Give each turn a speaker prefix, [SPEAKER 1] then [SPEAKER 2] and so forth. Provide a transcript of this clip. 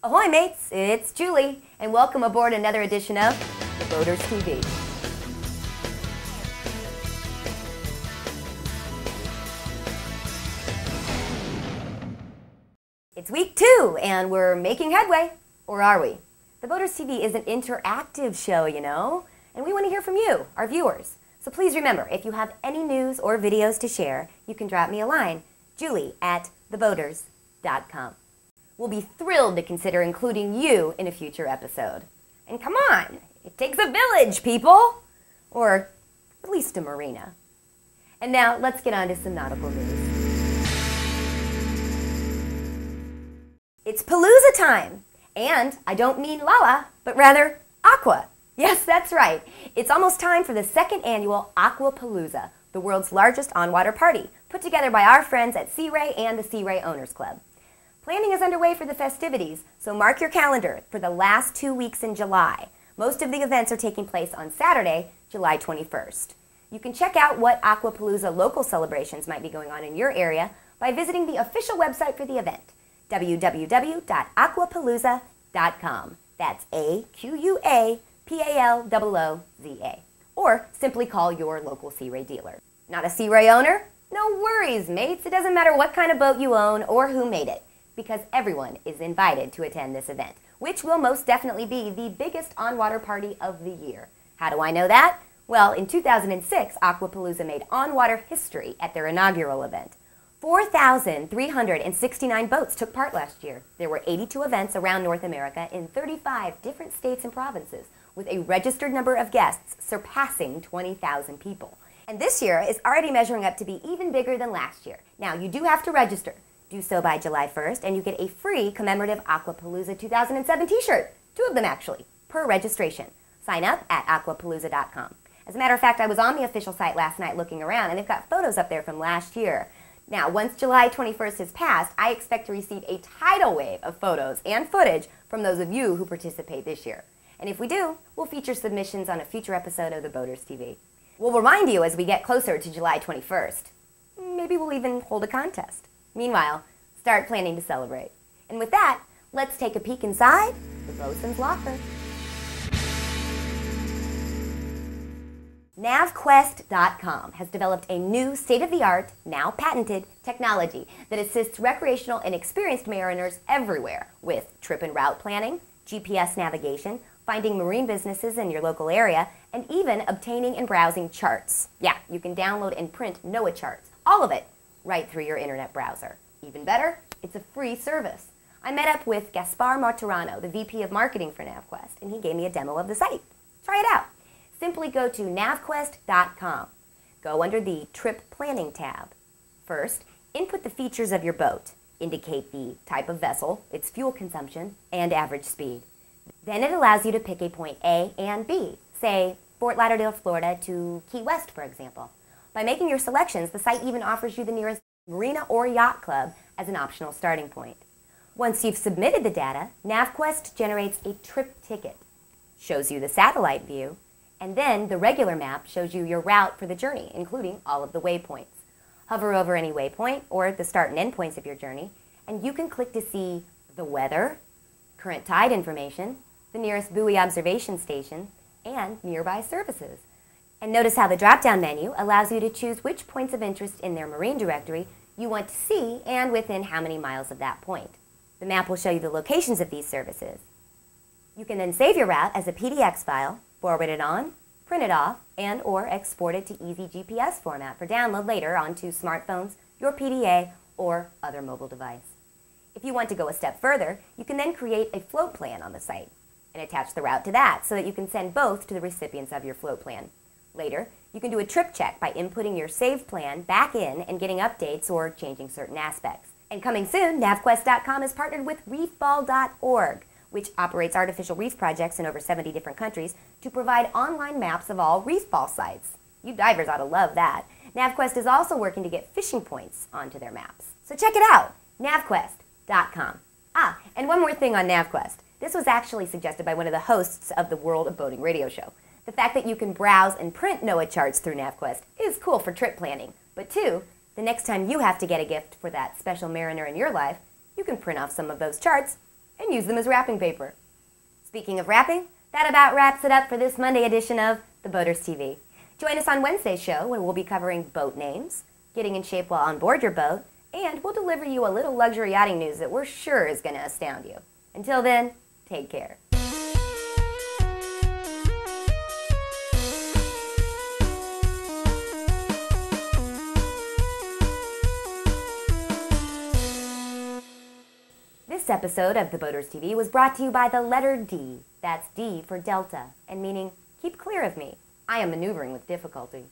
[SPEAKER 1] Ahoy mates, it's Julie, and welcome aboard another edition of The Boaters TV. It's week 2, and we're making headway, or are we? The Boaters TV is an interactive show, you know, and we want to hear from you, our viewers. So please remember, if you have any news or videos to share, you can drop me a line, julie@theboaters.com. We'll be thrilled to consider including you in a future episode. And come on, it takes a village, people! Or at least a marina. And now, let's get on to some nautical news. It's Palooza time! And I don't mean Lala, but rather Aqua. Yes, that's right. It's almost time for the second annual Aquapalooza, the world's largest on-water party, put together by our friends at Sea Ray and the Sea Ray Owners Club. Planning is underway for the festivities, so mark your calendar for the last 2 weeks in July. Most of the events are taking place on Saturday, July 21st. You can check out what Aquapalooza local celebrations might be going on in your area by visiting the official website for the event, www.aquapalooza.com. That's AQUAPALOOZA. Or simply call your local Sea Ray dealer. Not a Sea Ray owner? No worries, mates. It doesn't matter what kind of boat you own or who made it, because everyone is invited to attend this event, which will most definitely be the biggest on-water party of the year. How do I know that? Well, in 2006, Aquapalooza made on-water history at their inaugural event. 4,369 boats took part last year. There were 82 events around North America in 35 different states and provinces, with a registered number of guests surpassing 20,000 people. And this year is already measuring up to be even bigger than last year. Now, you do have to register. Do so by July 1st, and you get a free commemorative Aquapalooza 2007 t-shirt. 2 of them, actually, per registration. Sign up at aquapalooza.com. As a matter of fact, I was on the official site last night looking around, and they've got photos up there from last year. Now, once July 21st has passed, I expect to receive a tidal wave of photos and footage from those of you who participate this year. And if we do, we'll feature submissions on a future episode of the Boaters TV. We'll remind you as we get closer to July 21st. Maybe we'll even hold a contest. Meanwhile, start planning to celebrate. And with that, let's take a peek inside the boatswain's locker. NavQuest.com has developed a new state-of-the-art, now patented, technology that assists recreational and experienced mariners everywhere with trip and route planning, GPS navigation, finding marine businesses in your local area, and even obtaining and browsing charts. Yeah, you can download and print NOAA charts, all of it, right through your internet browser. Even better, it's a free service. I met up with Gaspar Martirano, the VP of Marketing for NavQuest, and he gave me a demo of the site. Try it out. Simply go to navquest.com. Go under the Trip Planning tab. First, input the features of your boat. Indicate the type of vessel, its fuel consumption, and average speed. Then it allows you to pick a point A and B, say Fort Lauderdale, Florida to Key West, for example. By making your selections, the site even offers you the nearest marina or yacht club as an optional starting point. Once you've submitted the data, NavQuest generates a trip ticket, shows you the satellite view, and then the regular map shows you your route for the journey, including all of the waypoints. Hover over any waypoint or the start and end points of your journey, and you can click to see the weather, current tide information, the nearest buoy observation station, and nearby services. And notice how the drop-down menu allows you to choose which points of interest in their marine directory you want to see and within how many miles of that point. The map will show you the locations of these services. You can then save your route as a PDX file, forward it on, print it off, and or export it to easy GPS format for download later onto smartphones, your PDA, or other mobile device. If you want to go a step further, you can then create a float plan on the site and attach the route to that so that you can send both to the recipients of your float plan. Later, you can do a trip check by inputting your saved plan back in and getting updates or changing certain aspects. And coming soon, NavQuest.com is partnered with reefball.org, which operates artificial reef projects in over 70 different countries to provide online maps of all reef ball sites. You divers ought to love that. NavQuest is also working to get fishing points onto their maps. So check it out, navquest.com. And one more thing on NavQuest. This was actually suggested by one of the hosts of the World of Boating radio show. The fact that you can browse and print NOAA charts through NavQuest is cool for trip planning. But 2, the next time you have to get a gift for that special mariner in your life, you can print off some of those charts and use them as wrapping paper. Speaking of wrapping, that about wraps it up for this Monday edition of The Boaters TV. Join us on Wednesday's show when we'll be covering boat names, getting in shape while on board your boat, and we'll deliver you a little luxury yachting news that we're sure is going to astound you. Until then, take care. This episode of The Boaters TV was brought to you by the letter D. That's D for Delta, and meaning, keep clear of me. I am maneuvering with difficulty.